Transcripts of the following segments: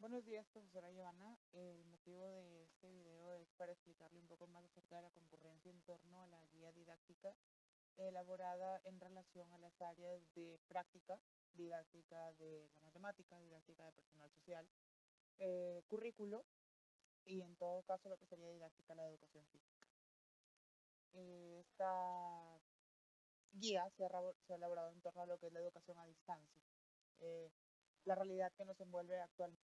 Buenos días, profesora Giovanna. El motivo de este video es para explicarle un poco más acerca de la concurrencia en torno a la guía didáctica elaborada en relación a las áreas de práctica, didáctica de la matemática, didáctica de personal social, currículo y en todo caso lo que sería didáctica de la educación física. Esta guía se ha elaborado en torno a lo que es la educación a distancia, eh, la realidad que nos envuelve actualmente.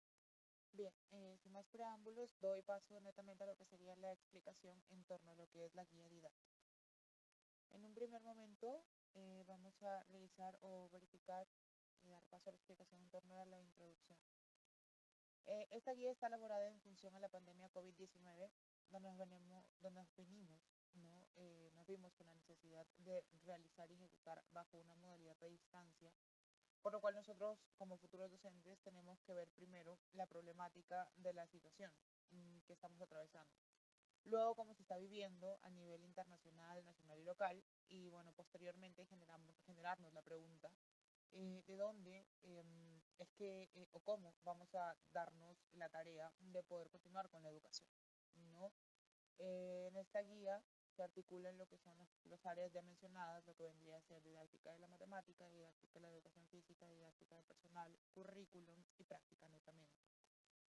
Bien, sin más preámbulos, doy paso netamente a lo que sería la explicación en torno a lo que es la guía didáctica. En un primer momento, vamos a realizar o verificar y dar paso a la explicación en torno a la introducción. Esta guía está elaborada en función a la pandemia COVID-19, donde nos venimos, ¿no? Nos vimos con la necesidad de realizar y ejecutar bajo una modalidad de distancia, por lo cual nosotros como futuros docentes tenemos que ver primero la problemática de la situación que estamos atravesando. Luego cómo se está viviendo a nivel internacional, nacional y local. Y bueno, posteriormente generarnos la pregunta de dónde es que o cómo vamos a darnos la tarea de poder continuar con la educación, ¿no? En esta guía se articulan lo que son las áreas ya mencionadas, lo que vendría a ser didáctica de la matemática, didáctica de la educación física, didáctica del personal, currículum y práctica netamente.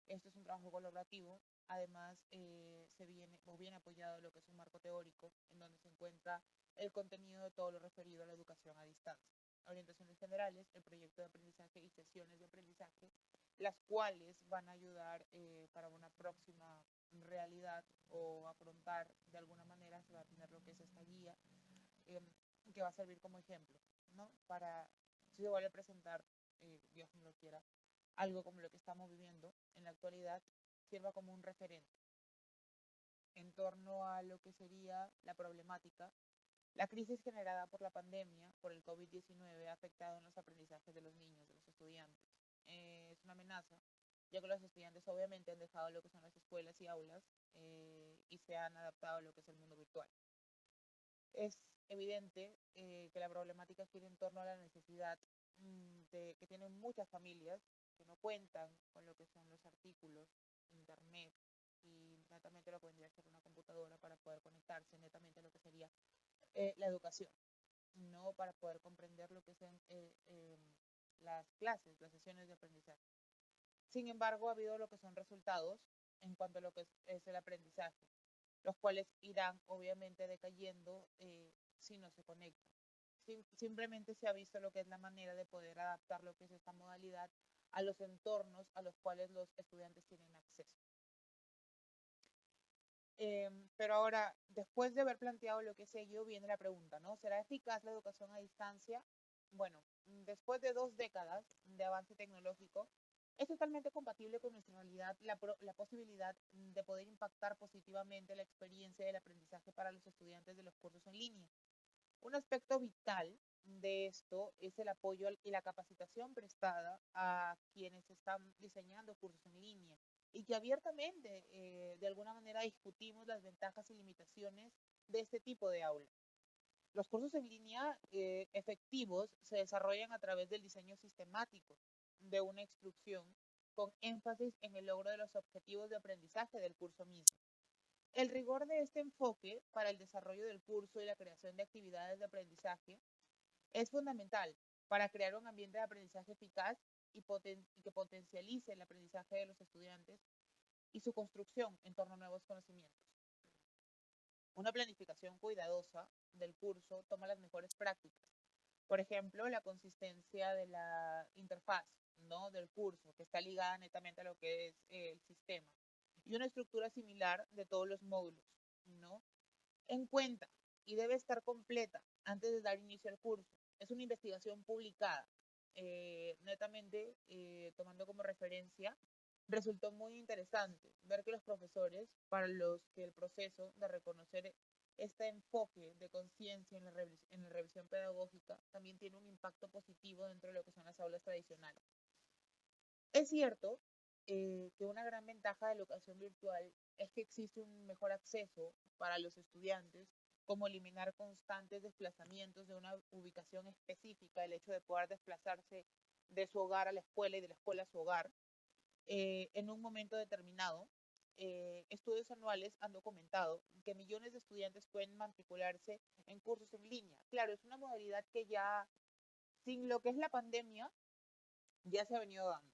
Esto es un trabajo colaborativo. Además, viene apoyado de lo que es un marco teórico, en donde se encuentra el contenido de todo lo referido a la educación a distancia. Orientaciones generales, el proyecto de aprendizaje y sesiones de aprendizaje, las cuales van a ayudar para una próxima realidad o afrontar de alguna manera se va a tener lo que es esta guía, eh, que va a servir como ejemplo, ¿no? Para, si se vuelve a presentar, Dios no lo quiera, algo como lo que estamos viviendo en la actualidad, sirva como un referente en torno a lo que sería la problemática. La crisis generada por la pandemia, por el COVID-19, ha afectado en los aprendizajes de los niños, de los estudiantes. Es una amenaza, ya que los estudiantes obviamente han dejado lo que son las escuelas y aulas y se han adaptado a lo que es el mundo virtual. Es evidente que la problemática gira en torno a la necesidad que tienen muchas familias que no cuentan con lo que son los artículos, internet y netamente lo que vendría a ser una computadora para poder conectarse netamente a lo que sería la educación, no para poder comprender lo que son las clases, las sesiones de aprendizaje. Sin embargo, ha habido lo que son resultados en cuanto a lo que es el aprendizaje, los cuales irán obviamente decayendo si no se conectan. Simplemente se ha visto lo que es la manera de poder adaptar lo que es esta modalidad a los entornos a los cuales los estudiantes tienen acceso. Pero ahora, después de haber planteado lo que es ello, viene la pregunta, ¿no? ¿Será eficaz la educación a distancia? Bueno, después de 2 décadas de avance tecnológico, es totalmente compatible con nuestra realidad la posibilidad de poder impactar positivamente la experiencia del aprendizaje para los estudiantes de los cursos en línea. Un aspecto vital de esto es el apoyo y la capacitación prestada a quienes están diseñando cursos en línea y que abiertamente, de alguna manera, discutimos las ventajas y limitaciones de este tipo de aula. Los cursos en línea efectivos se desarrollan a través del diseño sistemático de una instrucción con énfasis en el logro de los objetivos de aprendizaje del curso mismo. El rigor de este enfoque para el desarrollo del curso y la creación de actividades de aprendizaje es fundamental para crear un ambiente de aprendizaje eficaz y que potencialice el aprendizaje de los estudiantes y su construcción en torno a nuevos conocimientos. Una planificación cuidadosa del curso toma las mejores prácticas. Por ejemplo, la consistencia de la interfaz, ¿no? Del curso, que está ligada netamente a lo que es el sistema. Y una estructura similar de todos los módulos, ¿no? En cuenta y debe estar completa antes de dar inicio al curso. Es una investigación publicada, netamente tomando como referencia. Resultó muy interesante ver que los profesores, para los que el proceso de reconocer este enfoque de conciencia en la revisión pedagógica también tiene un impacto positivo dentro de lo que son las aulas tradicionales. Es cierto que una gran ventaja de la educación virtual es que existe un mejor acceso para los estudiantes, como eliminar constantes desplazamientos de una ubicación específica, el hecho de poder desplazarse de su hogar a la escuela y de la escuela a su hogar, en un momento determinado. Estudios anuales han documentado que millones de estudiantes pueden matricularse en cursos en línea. Claro, es una modalidad que ya, sin lo que es la pandemia, ya se ha venido dando.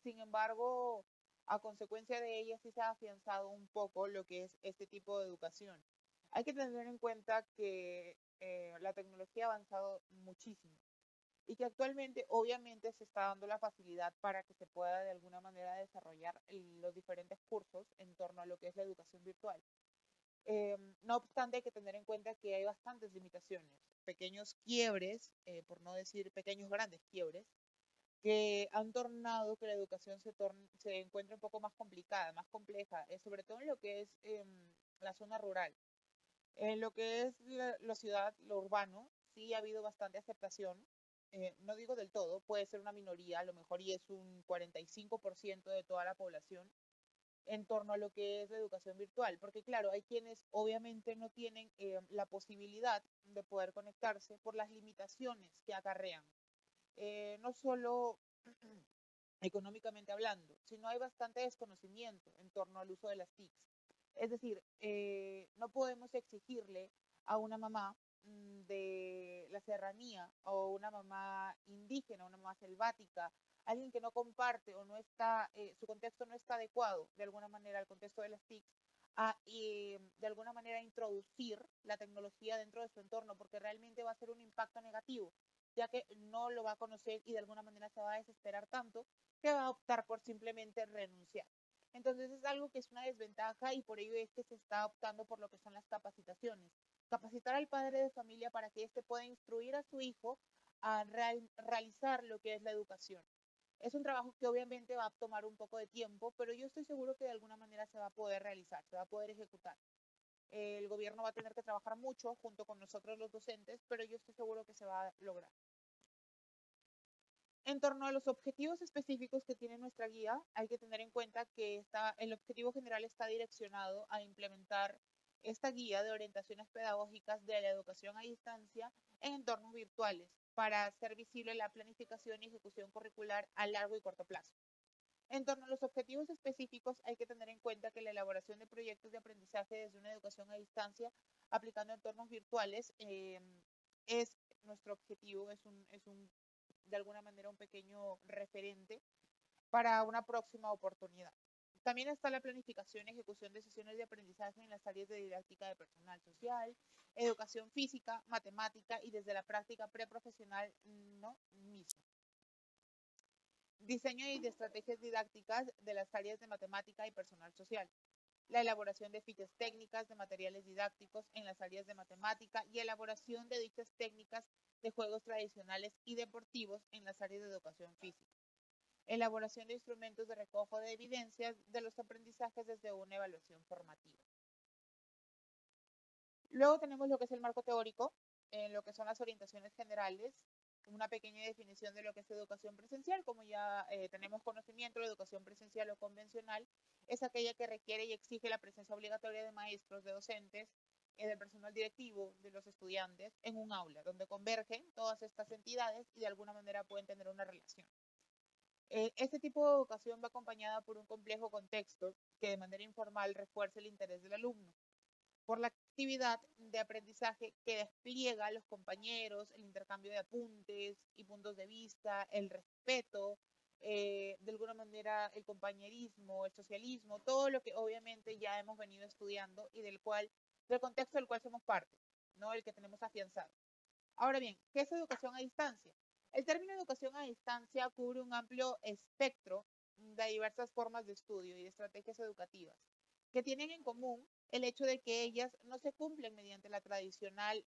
Sin embargo, a consecuencia de ella sí se ha afianzado un poco lo que es este tipo de educación. Hay que tener en cuenta que la tecnología ha avanzado muchísimo y que actualmente obviamente se está dando la facilidad para que se pueda de alguna manera desarrollar los diferentes cursos en torno a lo que es la educación virtual. No obstante, hay que tener en cuenta que hay bastantes limitaciones, pequeños quiebres, por no decir pequeños grandes quiebres, que han tornado que la educación se encuentre un poco más complicada, más compleja, sobre todo en lo que es la zona rural. En lo que es la ciudad, lo urbano, sí ha habido bastante aceptación. No digo del todo, puede ser una minoría, a lo mejor y es un 45% de toda la población en torno a lo que es la educación virtual, porque claro, hay quienes obviamente no tienen la posibilidad de poder conectarse por las limitaciones que acarrean, no solo económicamente hablando, sino hay bastante desconocimiento en torno al uso de las TICs. Es decir, no podemos exigirle a una mamá de la serranía o una mamá indígena, una mamá selvática, alguien que no comparte o no está, su contexto no está adecuado de alguna manera al contexto de las TICs, y de alguna manera introducir la tecnología dentro de su entorno, porque realmente va a ser un impacto negativo, ya que no lo va a conocer y de alguna manera se va a desesperar tanto que va a optar por simplemente renunciar. Entonces es algo que es una desventaja y por ello es que se está optando por lo que son las capacitaciones. Capacitar al padre de familia para que éste pueda instruir a su hijo a realizar lo que es la educación. Es un trabajo que obviamente va a tomar un poco de tiempo, pero yo estoy seguro que de alguna manera se va a poder realizar, se va a poder ejecutar. El gobierno va a tener que trabajar mucho junto con nosotros los docentes, pero yo estoy seguro que se va a lograr. En torno a los objetivos específicos que tiene nuestra guía, hay que tener en cuenta que el objetivo general está direccionado a implementar esta guía de orientaciones pedagógicas de la educación a distancia en entornos virtuales para hacer visible la planificación y ejecución curricular a largo y corto plazo. En torno a los objetivos específicos, hay que tener en cuenta que la elaboración de proyectos de aprendizaje desde una educación a distancia aplicando entornos virtuales es nuestro objetivo, es un de alguna manera un pequeño referente para una próxima oportunidad. También está la planificación y ejecución de sesiones de aprendizaje en las áreas de didáctica de personal social, educación física, matemática y desde la práctica preprofesional no mismo. Diseño y de estrategias didácticas de las áreas de matemática y personal social. La elaboración de fichas técnicas de materiales didácticos en las áreas de matemática y elaboración de dichas técnicas de juegos tradicionales y deportivos en las áreas de educación física. Elaboración de instrumentos de recojo de evidencias de los aprendizajes desde una evaluación formativa. Luego tenemos lo que es el marco teórico, en lo que son las orientaciones generales, una pequeña definición de lo que es educación presencial. Como ya tenemos conocimiento, la educación presencial o convencional es aquella que requiere y exige la presencia obligatoria de maestros, de docentes, del personal directivo, de los estudiantes, en un aula, donde convergen todas estas entidades y de alguna manera pueden tener una relación. Este tipo de educación va acompañada por un complejo contexto que de manera informal refuerce el interés del alumno por la actividad de aprendizaje que despliega a los compañeros, el intercambio de apuntes y puntos de vista, el respeto, de alguna manera el compañerismo, el socialismo, todo lo que obviamente ya hemos venido estudiando y del contexto del cual somos parte, ¿no? El que tenemos afianzado. Ahora bien, ¿qué es educación a distancia? El término educación a distancia cubre un amplio espectro de diversas formas de estudio y de estrategias educativas que tienen en común el hecho de que ellas no se cumplen mediante la tradicional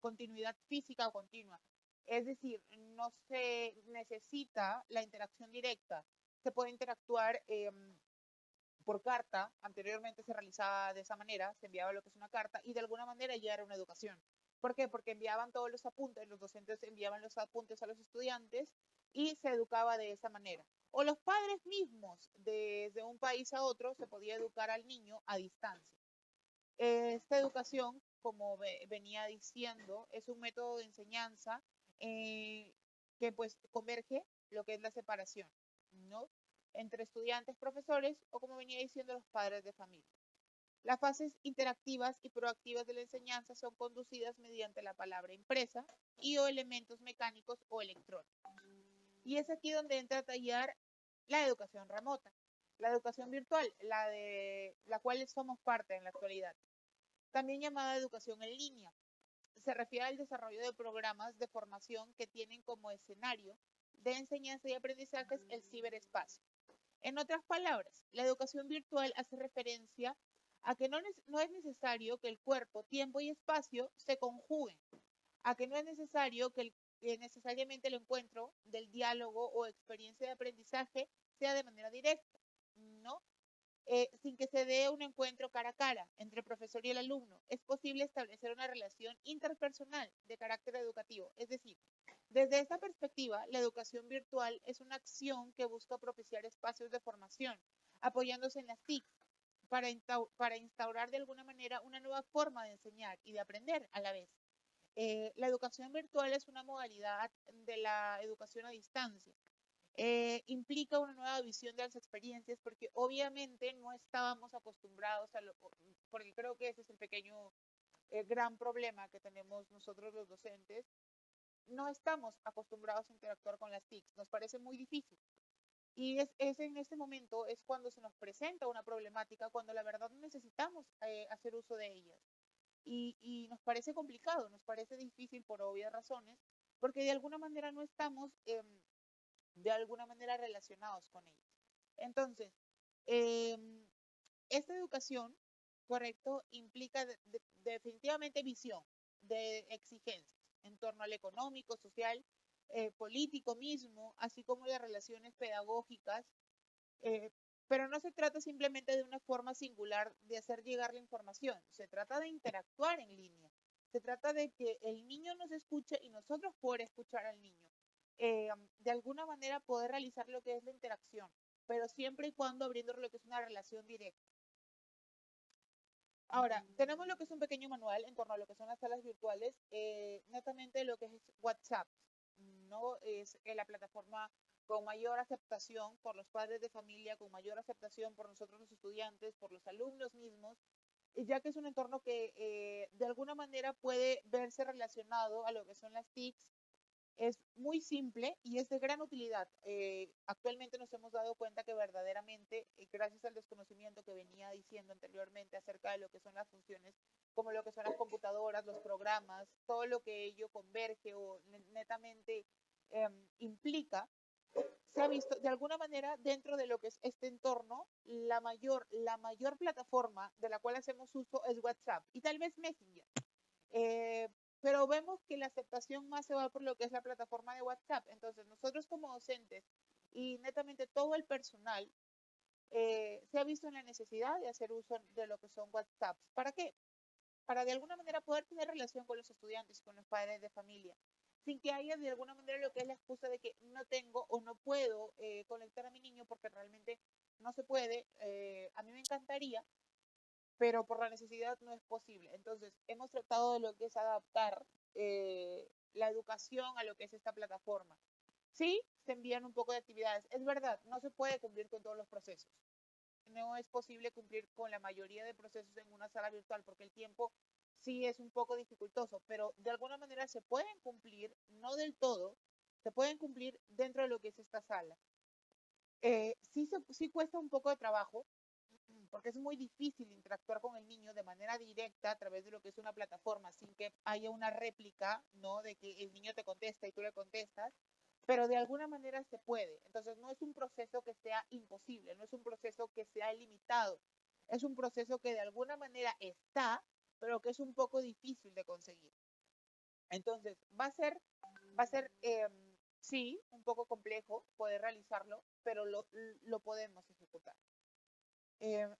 continuidad física o continua. Es decir, no se necesita la interacción directa. Se puede interactuar por carta, anteriormente se realizaba de esa manera, se enviaba lo que es una carta y de alguna manera ya era una educación. ¿Por qué? Porque enviaban todos los apuntes, los docentes enviaban los apuntes a los estudiantes y se educaba de esa manera. O los padres mismos, desde un país a otro, se podía educar al niño a distancia. Esta educación, como venía diciendo, es un método de enseñanza que pues converge lo que es la separación. ¿no? Entre estudiantes, profesores o, como venía diciendo, los padres de familia. Las fases interactivas y proactivas de la enseñanza son conducidas mediante la palabra impresa y o elementos mecánicos o electrónicos. Y es aquí donde entra a tallar la educación remota, la educación virtual, la cual somos parte en la actualidad, también llamada educación en línea. Se refiere al desarrollo de programas de formación que tienen como escenario de enseñanza y aprendizajes el ciberespacio. En otras palabras, la educación virtual hace referencia a que no es necesario que el cuerpo, tiempo y espacio se conjuguen, a que no es necesario que necesariamente el encuentro del diálogo o experiencia de aprendizaje sea de manera directa, ¿no? Sin que se dé un encuentro cara a cara entre el profesor y el alumno. Es posible establecer una relación interpersonal de carácter educativo. Es decir, desde esta perspectiva, la educación virtual es una acción que busca propiciar espacios de formación, apoyándose en las TIC, para instaurar de alguna manera una nueva forma de enseñar y de aprender a la vez. La educación virtual es una modalidad de la educación a distancia. Implica una nueva visión de las experiencias porque obviamente no estábamos acostumbrados a lo, porque creo que ese es el pequeño gran problema que tenemos nosotros los docentes, no estamos acostumbrados a interactuar con las TICs, nos parece muy difícil. Y es en este momento es cuando se nos presenta una problemática, cuando la verdad no necesitamos hacer uso de ellas. Y nos parece complicado, nos parece difícil por obvias razones, porque de alguna manera no estamos de alguna manera relacionados con ellos. Entonces, eh, esta educación, correcto, implica definitivamente visión de exigencias en torno al económico, social, político mismo, así como las relaciones pedagógicas, eh, pero no se trata simplemente de una forma singular de hacer llegar la información, se trata de interactuar en línea, se trata de que el niño nos escuche y nosotros poder escuchar al niño. De alguna manera poder realizar lo que es la interacción, pero siempre y cuando abriendo lo que es una relación directa. Ahora, tenemos lo que es un pequeño manual en torno a lo que son las salas virtuales, netamente lo que es WhatsApp, ¿no? Es la plataforma con mayor aceptación por los padres de familia, con mayor aceptación por nosotros los estudiantes, por los alumnos mismos, ya que es un entorno que de alguna manera puede verse relacionado a lo que son las TICs. Es muy simple y es de gran utilidad. Actualmente nos hemos dado cuenta que verdaderamente, gracias al desconocimiento que venía diciendo anteriormente acerca de lo que son las funciones, como lo que son las computadoras, los programas, todo lo que ello converge o netamente implica, se ha visto de alguna manera dentro de lo que es este entorno, la mayor plataforma de la cual hacemos uso es WhatsApp y tal vez Messenger. Eh, pero vemos que la aceptación más se va por lo que es la plataforma de WhatsApp. Entonces, nosotros como docentes y netamente todo el personal se ha visto en la necesidad de hacer uso de lo que son WhatsApp. ¿Para qué? Para de alguna manera poder tener relación con los estudiantes y con los padres de familia, sin que haya de alguna manera lo que es la excusa de que no tengo o no puedo conectar a mi niño porque realmente no se puede. A mí me encantaría, pero por la necesidad no es posible. Entonces, hemos tratado de lo que es adaptar la educación a lo que es esta plataforma. Sí, se envían un poco de actividades. Es verdad, no se puede cumplir con todos los procesos. No es posible cumplir con la mayoría de procesos en una sala virtual porque el tiempo sí es un poco dificultoso, pero de alguna manera se pueden cumplir, no del todo, se pueden cumplir dentro de lo que es esta sala. Sí cuesta un poco de trabajo, porque es muy difícil interactuar con el niño de manera directa a través de lo que es una plataforma, sin que haya una réplica, ¿no? De que el niño te contesta y tú le contestas, pero de alguna manera se puede. Entonces no es un proceso que sea imposible, no es un proceso que sea limitado, es un proceso que de alguna manera está, pero que es un poco difícil de conseguir. Entonces va a ser sí, un poco complejo poder realizarlo, pero lo podemos ejecutar.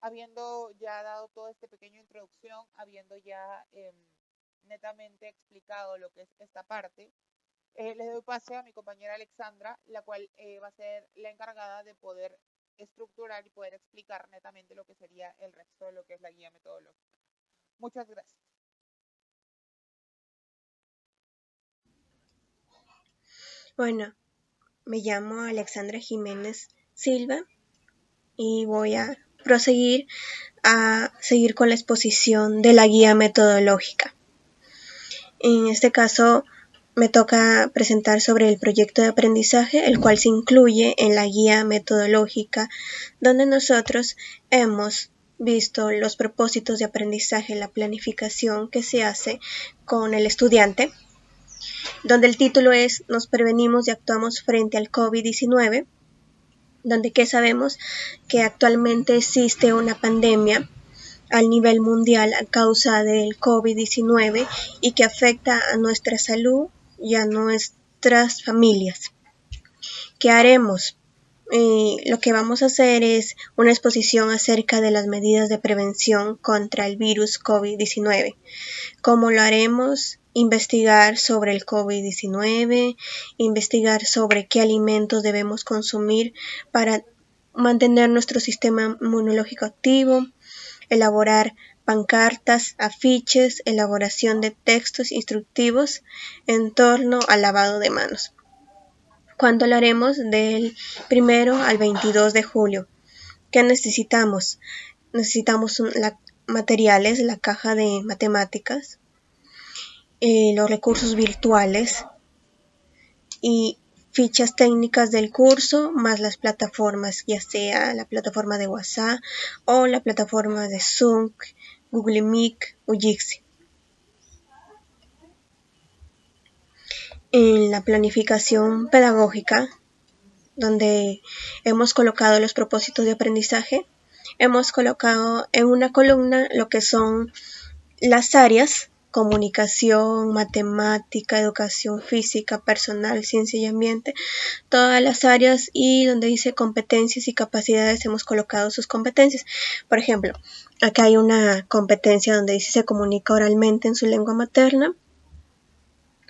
Habiendo ya dado toda esta pequeña introducción, habiendo ya netamente explicado lo que es esta parte, le doy pase a mi compañera Alexandra, la cual va a ser la encargada de poder estructurar y poder explicar netamente lo que sería el resto de lo que es la guía metodológica. Muchas gracias. Bueno, me llamo Alexandra Jiménez Silva y voy a proseguir con la exposición de la guía metodológica. En este caso me toca presentar sobre el proyecto de aprendizaje, el cual se incluye en la guía metodológica, donde nosotros hemos visto los propósitos de aprendizaje, la planificación que se hace con el estudiante, donde el título es Nos prevenimos y actuamos frente al COVID-19, donde que sabemos que actualmente existe una pandemia al nivel mundial a causa del COVID-19 y que afecta a nuestra salud y a nuestras familias. ¿Qué haremos? Lo que vamos a hacer es una exposición acerca de las medidas de prevención contra el virus COVID-19. ¿Cómo lo haremos? Investigar sobre el COVID-19, investigar sobre qué alimentos debemos consumir para mantener nuestro sistema inmunológico activo, elaborar pancartas, afiches, elaboración de textos instructivos en torno al lavado de manos. ¿Cuándo lo haremos? Del 1 al 22 de julio. ¿Qué necesitamos? Necesitamos materiales, la caja de matemáticas, los recursos virtuales y fichas técnicas del curso, más las plataformas, ya sea la plataforma de WhatsApp o la plataforma de Zoom, Google Meet o Jitsi. En la planificación pedagógica, donde hemos colocado los propósitos de aprendizaje, hemos colocado en una columna lo que son las áreas: comunicación, matemática, educación física, personal, ciencia y ambiente, todas las áreas, y donde dice competencias y capacidades hemos colocado sus competencias. Por ejemplo, acá hay una competencia donde dice se comunica oralmente en su lengua materna,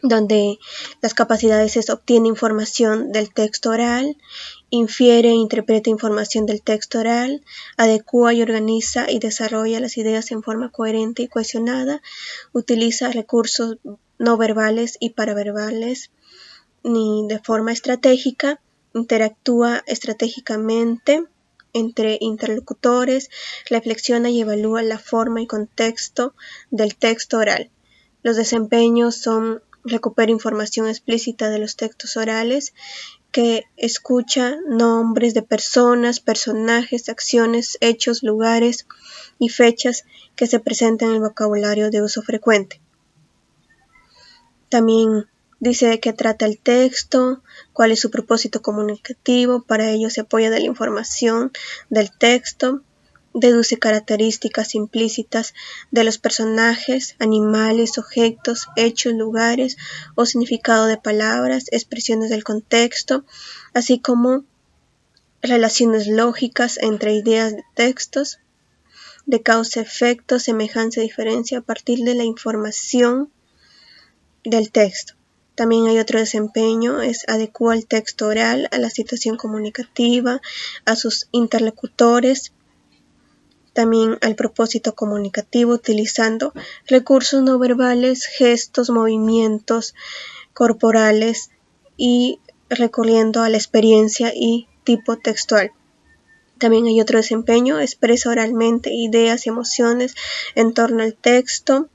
donde las capacidades es obtiene información del texto oral, infiere e interpreta información del texto oral, adecua y organiza y desarrolla las ideas en forma coherente y cohesionada, utiliza recursos no verbales y paraverbales ni de forma estratégica, interactúa estratégicamente entre interlocutores, reflexiona y evalúa la forma y contexto del texto oral. Los desempeños son: recupera información explícita de los textos orales, que escucha nombres de personas, personajes, acciones, hechos, lugares y fechas que se presentan en el vocabulario de uso frecuente. También dice de qué trata el texto, cuál es su propósito comunicativo, para ello se apoya de la información del texto, deduce características implícitas de los personajes, animales, objetos, hechos, lugares o significado de palabras, expresiones del contexto, así como relaciones lógicas entre ideas de textos, de causa-efecto, semejanza, diferencia a partir de la información del texto. También hay otro desempeño, es adecua el texto oral a la situación comunicativa, a sus interlocutores, también al propósito comunicativo, utilizando recursos no verbales, gestos, movimientos corporales y recurriendo a la experiencia y tipo textual. También hay otro desempeño, expresa oralmente ideas y emociones en torno al texto.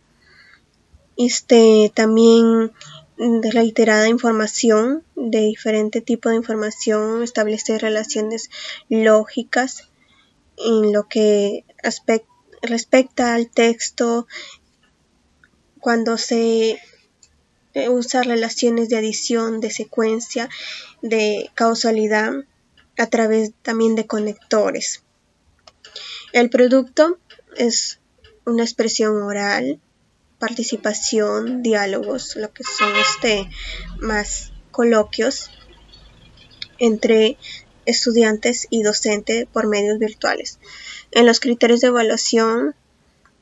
También de reiterada información, de diferente tipo de información, establecer relaciones lógicas en lo que respecta al texto, cuando se usa relaciones de adición, de secuencia, de causalidad, a través también de conectores. El producto es una expresión oral, participación, diálogos, lo que son más coloquios entre estudiantes y docentes por medios virtuales. En los criterios de evaluación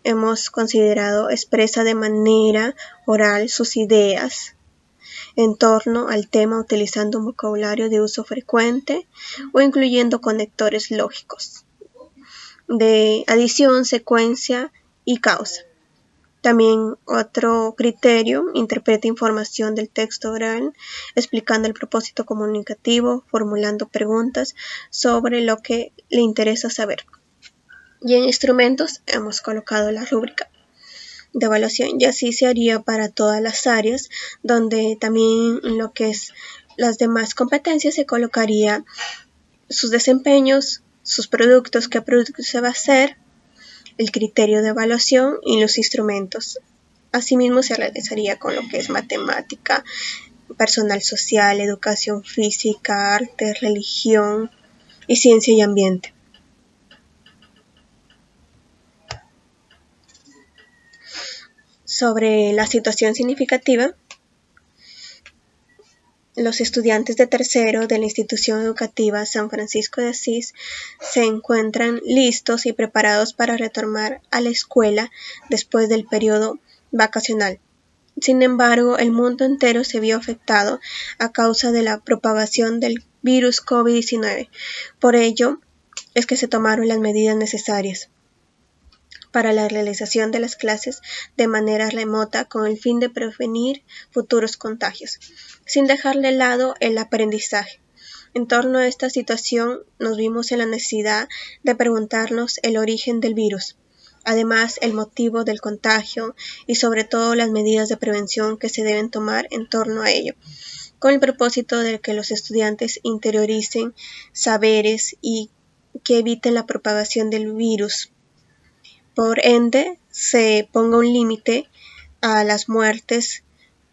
hemos considerado expresa de manera oral sus ideas en torno al tema utilizando un vocabulario de uso frecuente o incluyendo conectores lógicos de adición, secuencia y causa. También otro criterio, interpreta información del texto oral, explicando el propósito comunicativo, formulando preguntas sobre lo que le interesa saber. Y en instrumentos hemos colocado la rúbrica de evaluación, y así se haría para todas las áreas, donde también en lo que es las demás competencias se colocaría sus desempeños, sus productos, qué producto se va a hacer, el criterio de evaluación y los instrumentos. Asimismo se realizaría con lo que es matemática, personal social, educación física, arte, religión y ciencia y ambiente. Sobre la situación significativa, los estudiantes de tercero de la institución educativa San Francisco de Asís se encuentran listos y preparados para retornar a la escuela después del periodo vacacional. Sin embargo, el mundo entero se vio afectado a causa de la propagación del virus COVID-19. Por ello, es que se tomaron las medidas necesarias para la realización de las clases de manera remota con el fin de prevenir futuros contagios, sin dejar de lado el aprendizaje. En torno a esta situación, nos vimos en la necesidad de preguntarnos el origen del virus, además el motivo del contagio y sobre todo las medidas de prevención que se deben tomar en torno a ello, con el propósito de que los estudiantes interioricen saberes y que eviten la propagación del virus. Por ende, se ponga un límite a las muertes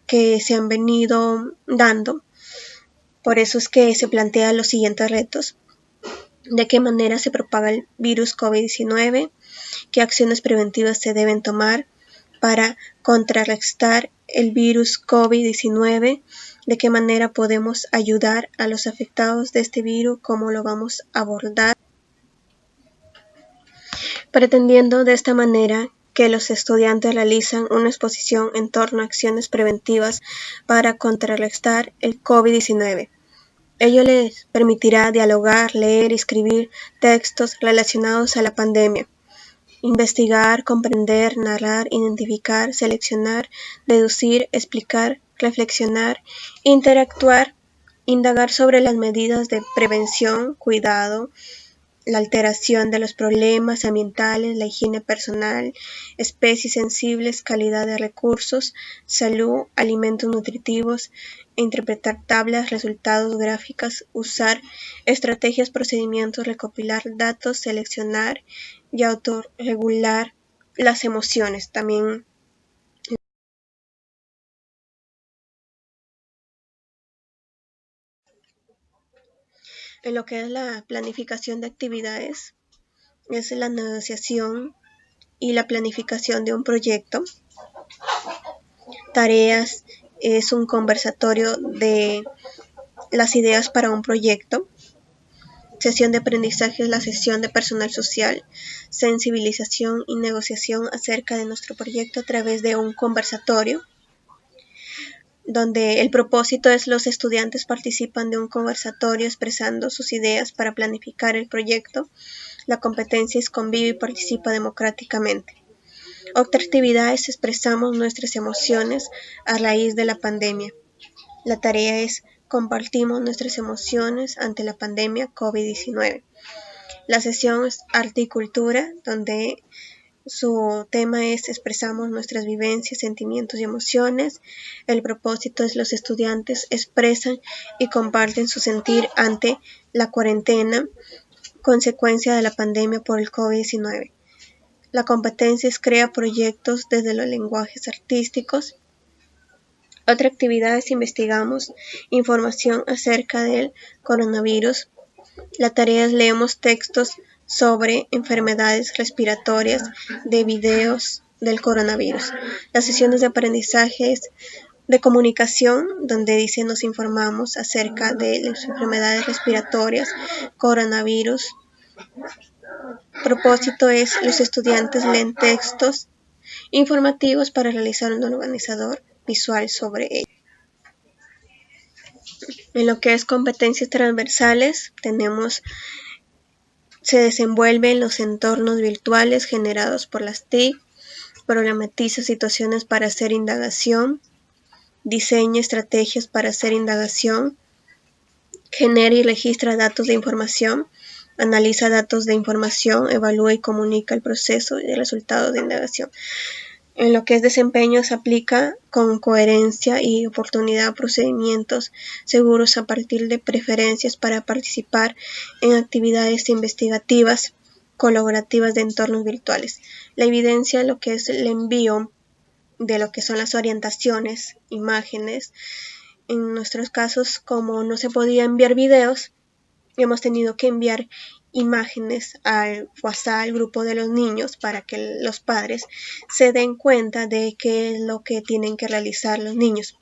que se han venido dando. Por eso es que se plantean los siguientes retos. ¿De qué manera se propaga el virus COVID-19? ¿Qué acciones preventivas se deben tomar para contrarrestar el virus COVID-19? ¿De qué manera podemos ayudar a los afectados de este virus? ¿Cómo lo vamos a abordar? Pretendiendo de esta manera que los estudiantes realizan una exposición en torno a acciones preventivas para contrarrestar el COVID-19. Ello les permitirá dialogar, leer y escribir textos relacionados a la pandemia, investigar, comprender, narrar, identificar, seleccionar, deducir, explicar, reflexionar, interactuar, indagar sobre las medidas de prevención, cuidado, la alteración de los problemas ambientales, la higiene personal, especies sensibles, calidad de recursos, salud, alimentos nutritivos, interpretar tablas, resultados, gráficas, usar estrategias, procedimientos, recopilar datos, seleccionar y autorregular las emociones. También en lo que es la planificación de actividades, es la negociación y la planificación de un proyecto. Tareas es un conversatorio de las ideas para un proyecto. Sesión de aprendizaje es la sesión de personal social, sensibilización y negociación acerca de nuestro proyecto a través de un conversatorio, donde el propósito es los estudiantes participan de un conversatorio expresando sus ideas para planificar el proyecto. La competencia es convive y participa democráticamente. Otra actividad es expresamos nuestras emociones a raíz de la pandemia. La tarea es compartimos nuestras emociones ante la pandemia COVID-19. La sesión es arte y cultura, donde su tema es expresamos nuestras vivencias, sentimientos y emociones. El propósito es los estudiantes expresan y comparten su sentir ante la cuarentena, consecuencia de la pandemia por el COVID-19. La competencia es crea proyectos desde los lenguajes artísticos. Otra actividad es investigamos información acerca del coronavirus. La tarea es leemos textos sobre enfermedades respiratorias de videos del coronavirus. Las sesiones de aprendizaje es de comunicación, donde dice nos informamos acerca de las enfermedades respiratorias, coronavirus. Propósito es los estudiantes leen textos informativos para realizar un organizador visual sobre ello. En lo que es competencias transversales, se desenvuelven los entornos virtuales generados por las TIC, problematiza situaciones para hacer indagación, diseña estrategias para hacer indagación, genera y registra datos de información, analiza datos de información, evalúa y comunica el proceso y resultados de indagación. En lo que es desempeño se aplica con coherencia y oportunidad a procedimientos seguros a partir de preferencias para participar en actividades investigativas colaborativas de entornos virtuales. La evidencia, lo que es el envío de lo que son las orientaciones, imágenes. En nuestros casos, como no se podía enviar videos, hemos tenido que enviar imágenes al WhatsApp, al grupo de los niños, para que los padres se den cuenta de qué es lo que tienen que realizar los niños.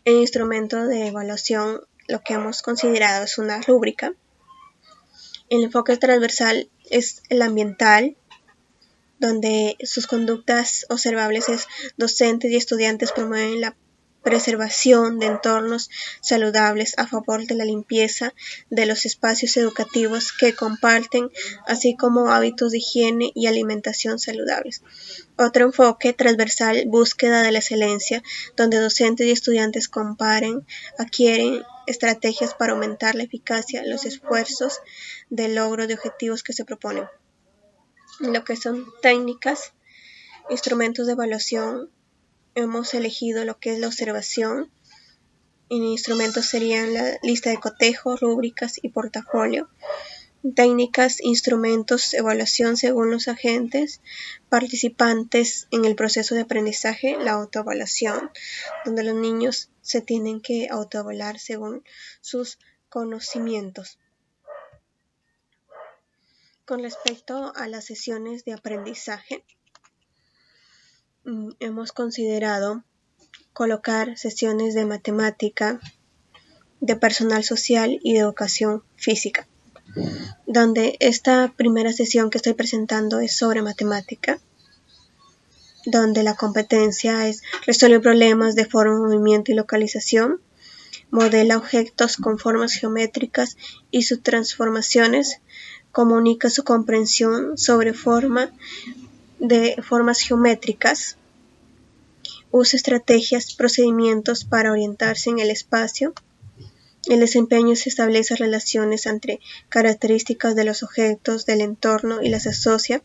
El instrumento de evaluación, lo que hemos considerado es una rúbrica. El enfoque transversal es el ambiental, donde sus conductas observables es docentes y estudiantes promueven la preservación de entornos saludables a favor de la limpieza de los espacios educativos que comparten, así como hábitos de higiene y alimentación saludables. Otro enfoque transversal, búsqueda de la excelencia, donde docentes y estudiantes adquieren estrategias para aumentar la eficacia, los esfuerzos de logro de objetivos que se proponen. Lo que son técnicas, instrumentos de evaluación, hemos elegido lo que es la observación. Instrumentos serían la lista de cotejo, rúbricas y portafolio. Técnicas, instrumentos, evaluación según los agentes participantes en el proceso de aprendizaje, la autoevaluación, donde los niños se tienen que autoevaluar según sus conocimientos. Con respecto a las sesiones de aprendizaje, hemos considerado colocar sesiones de matemática, de personal social y de educación física, donde esta primera sesión que estoy presentando es sobre matemática, donde la competencia es resolver problemas de forma, movimiento y localización, modela objetos con formas geométricas y sus transformaciones, comunica su comprensión sobre formas geométricas, usa estrategias, procedimientos para orientarse en el espacio. El desempeño se establece relaciones entre características de los objetos del entorno y las asocia.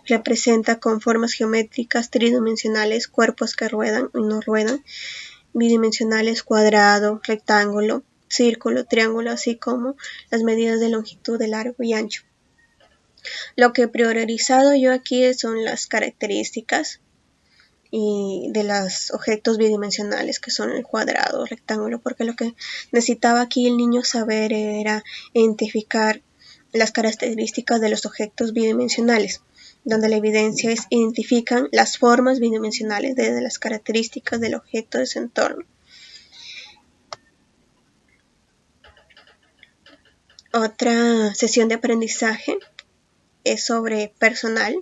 Representa con formas geométricas tridimensionales cuerpos que ruedan y no ruedan, bidimensionales cuadrado, rectángulo, círculo, triángulo, así como las medidas de longitud, de largo y ancho. Lo que he priorizado yo aquí son las características y de los objetos bidimensionales, que son el cuadrado, rectángulo, porque lo que necesitaba aquí el niño saber era identificar las características de los objetos bidimensionales, donde la evidencia es identifican las formas bidimensionales desde las características del objeto de su entorno. Otra sesión de aprendizaje es sobre personal,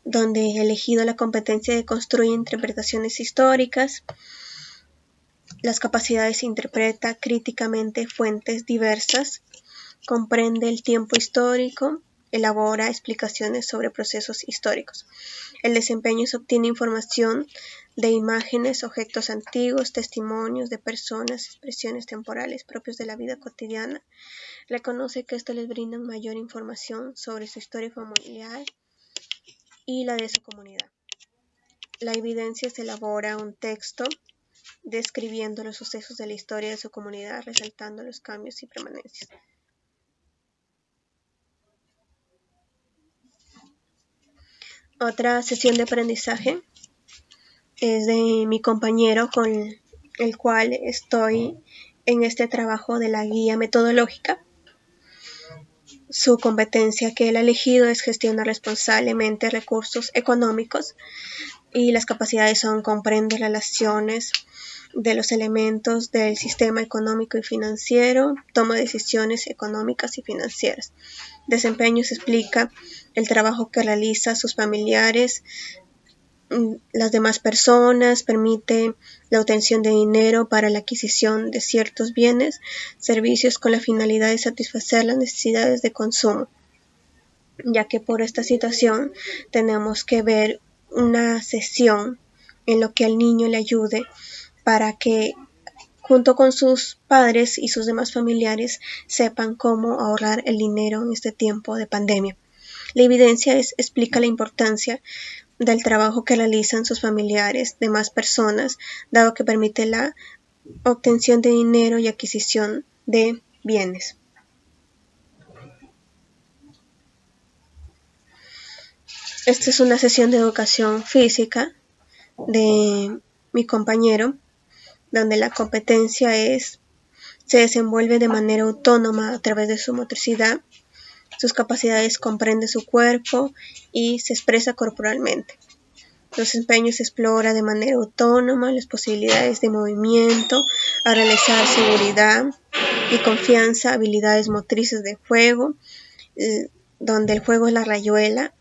donde he elegido la competencia de construir interpretaciones históricas. Las capacidades interpreta críticamente fuentes diversas, comprende el tiempo histórico, elabora explicaciones sobre procesos históricos. El desempeño se obtiene información de imágenes, objetos antiguos, testimonios de personas, expresiones temporales propios de la vida cotidiana. Reconoce que esto les brinda mayor información sobre su historia familiar y la de su comunidad. La evidencia se elabora un texto describiendo los sucesos de la historia de su comunidad, resaltando los cambios y permanencias. Otra sesión de aprendizaje es de mi compañero con el cual estoy en este trabajo de la guía metodológica. Su competencia que él ha elegido es gestionar responsablemente recursos económicos y las capacidades son comprender relaciones de los elementos del sistema económico y financiero, toma decisiones económicas y financieras. Desempeño se explica el trabajo que realiza sus familiares, las demás personas, permite la obtención de dinero para la adquisición de ciertos bienes, servicios con la finalidad de satisfacer las necesidades de consumo. ya que por esta situación tenemos que ver una sesión en lo que al niño le ayude para que junto con sus padres y sus demás familiares sepan cómo ahorrar el dinero en este tiempo de pandemia. La evidencia explica la importancia del trabajo que realizan sus familiares, demás personas, dado que permite la obtención de dinero y adquisición de bienes. Esta es una sesión de educación física de mi compañero, donde la competencia se desenvuelve de manera autónoma a través de su motricidad, sus capacidades comprende su cuerpo y se expresa corporalmente. Los desempeños explora de manera autónoma las posibilidades de movimiento, a realizar seguridad y confianza, habilidades motrices de juego, donde el juego es la rayuela,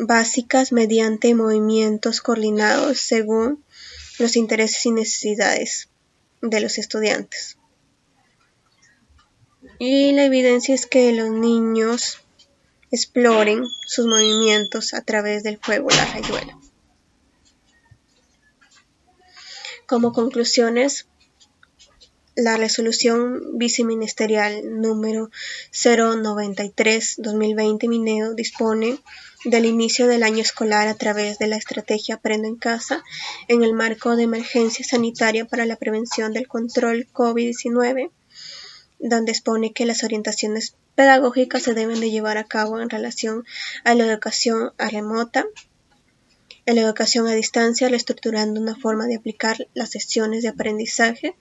básicas mediante movimientos coordinados según los intereses y necesidades de los estudiantes. Y la evidencia es que los niños exploren sus movimientos a través del juego la rayuela. Como conclusiones, la resolución viceministerial número 093-2020 Mineo dispone del inicio del año escolar a través de la estrategia Aprendo en Casa en el marco de emergencia sanitaria para la prevención del control COVID-19, donde expone que las orientaciones pedagógicas se deben de llevar a cabo en relación a la educación remota, en la educación a distancia, reestructurando una forma de aplicar las sesiones de aprendizaje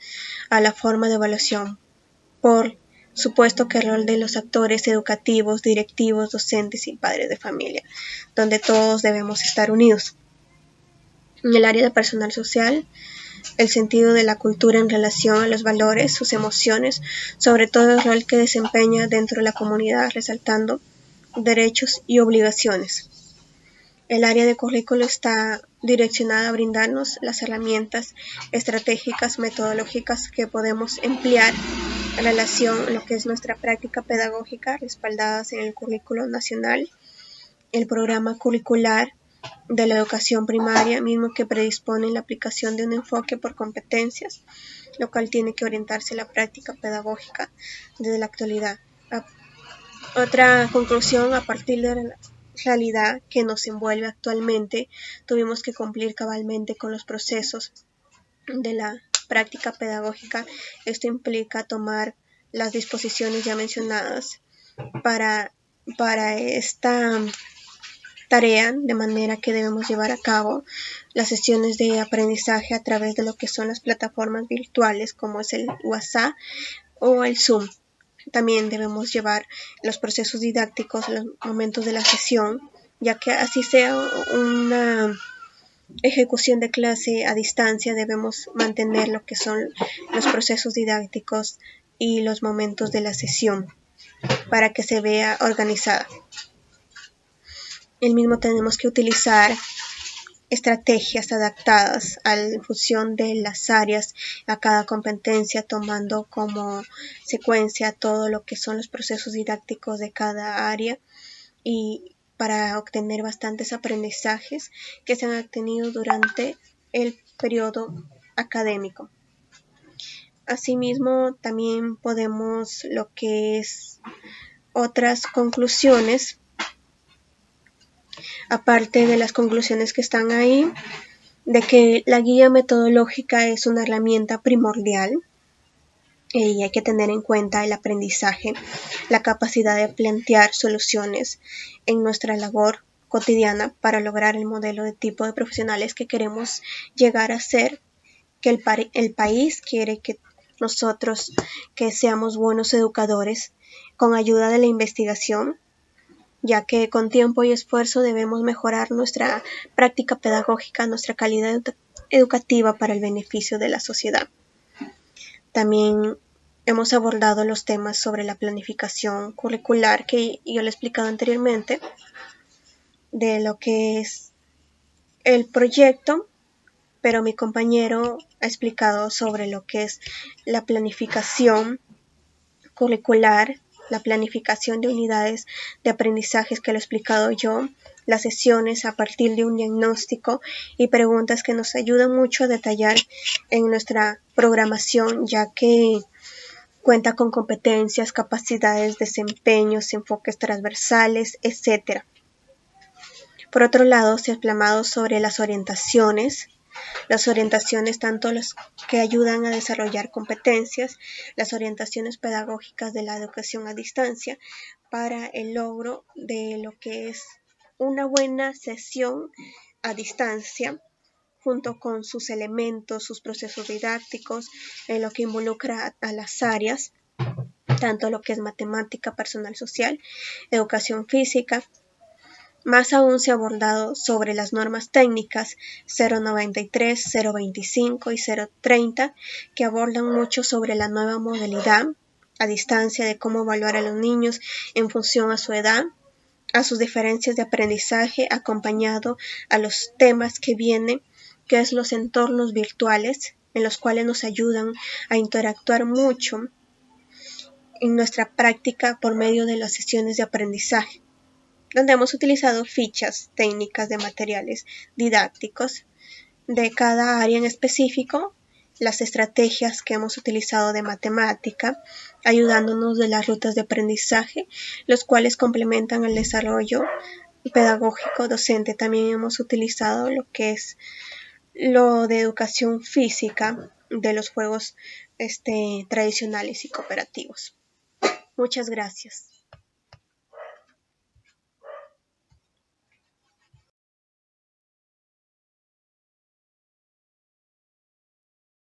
a la forma de evaluación. Por supuesto que el rol de los actores educativos, directivos, docentes y padres de familia, donde todos debemos estar unidos. En el área de personal social, el sentido de la cultura en relación a los valores, sus emociones, sobre todo el rol que desempeña dentro de la comunidad, resaltando derechos y obligaciones. El área de currículo está direccionada a brindarnos las herramientas estratégicas, metodológicas que podemos emplear en relación a lo que es nuestra práctica pedagógica, respaldadas en el currículo nacional, el programa curricular de la educación primaria, mismo que predispone la aplicación de un enfoque por competencias, lo cual tiene que orientarse a la práctica pedagógica desde la actualidad. Otra conclusión, a partir de la realidad que nos envuelve actualmente, tuvimos que cumplir cabalmente con los procesos de la práctica pedagógica. Esto implica tomar las disposiciones ya mencionadas para esta tarea, de manera que debemos llevar a cabo las sesiones de aprendizaje a través de lo que son las plataformas virtuales como es el WhatsApp o el Zoom. También debemos llevar los procesos didácticos, los momentos de la sesión, ya que así sea una ejecución de clase a distancia, debemos mantener lo que son los procesos didácticos y los momentos de la sesión para que se vea organizada. El mismo tenemos que utilizar estrategias adaptadas a la función de las áreas, a cada competencia, tomando como secuencia todo lo que son los procesos didácticos de cada área y para obtener bastantes aprendizajes que se han obtenido durante el periodo académico. Asimismo, también podemos lo que es otras conclusiones, aparte de las conclusiones que están ahí, de que la guía metodológica es una herramienta primordial y hay que tener en cuenta el aprendizaje, la capacidad de plantear soluciones en nuestra labor cotidiana para lograr el modelo de tipo de profesionales que queremos llegar a ser, que el país quiere que nosotros que seamos buenos educadores con ayuda de la investigación, ya que con tiempo y esfuerzo debemos mejorar nuestra práctica pedagógica, nuestra calidad educativa para el beneficio de la sociedad. También hemos abordado los temas sobre la planificación curricular que yo le he explicado anteriormente, de lo que es el proyecto, pero mi compañero ha explicado sobre lo que es la planificación curricular la planificación de unidades de aprendizajes que lo he explicado yo, las sesiones a partir de un diagnóstico y preguntas que nos ayudan mucho a detallar en nuestra programación, ya que cuenta con competencias, capacidades, desempeños, enfoques transversales, etc. Por otro lado, se ha hablado sobre las orientaciones tanto las que ayudan a desarrollar competencias, las orientaciones pedagógicas de la educación a distancia para el logro de lo que es una buena sesión a distancia, junto con sus elementos, sus procesos didácticos, en lo que involucra a las áreas, tanto lo que es matemática, personal social, educación física. Más aún se ha abordado sobre las normas técnicas 093, 025 y 030, que abordan mucho sobre la nueva modalidad a distancia de cómo evaluar a los niños en función a su edad, a sus diferencias de aprendizaje, acompañado a los temas que vienen, que es los entornos virtuales, en los cuales nos ayudan a interactuar mucho en nuestra práctica por medio de las sesiones de aprendizaje, donde hemos utilizado fichas técnicas de materiales didácticos de cada área en específico, las estrategias que hemos utilizado de matemática, ayudándonos de las rutas de aprendizaje, los cuales complementan el desarrollo pedagógico docente. También hemos utilizado lo que es lo de educación física de los juegos tradicionales y cooperativos. Muchas gracias.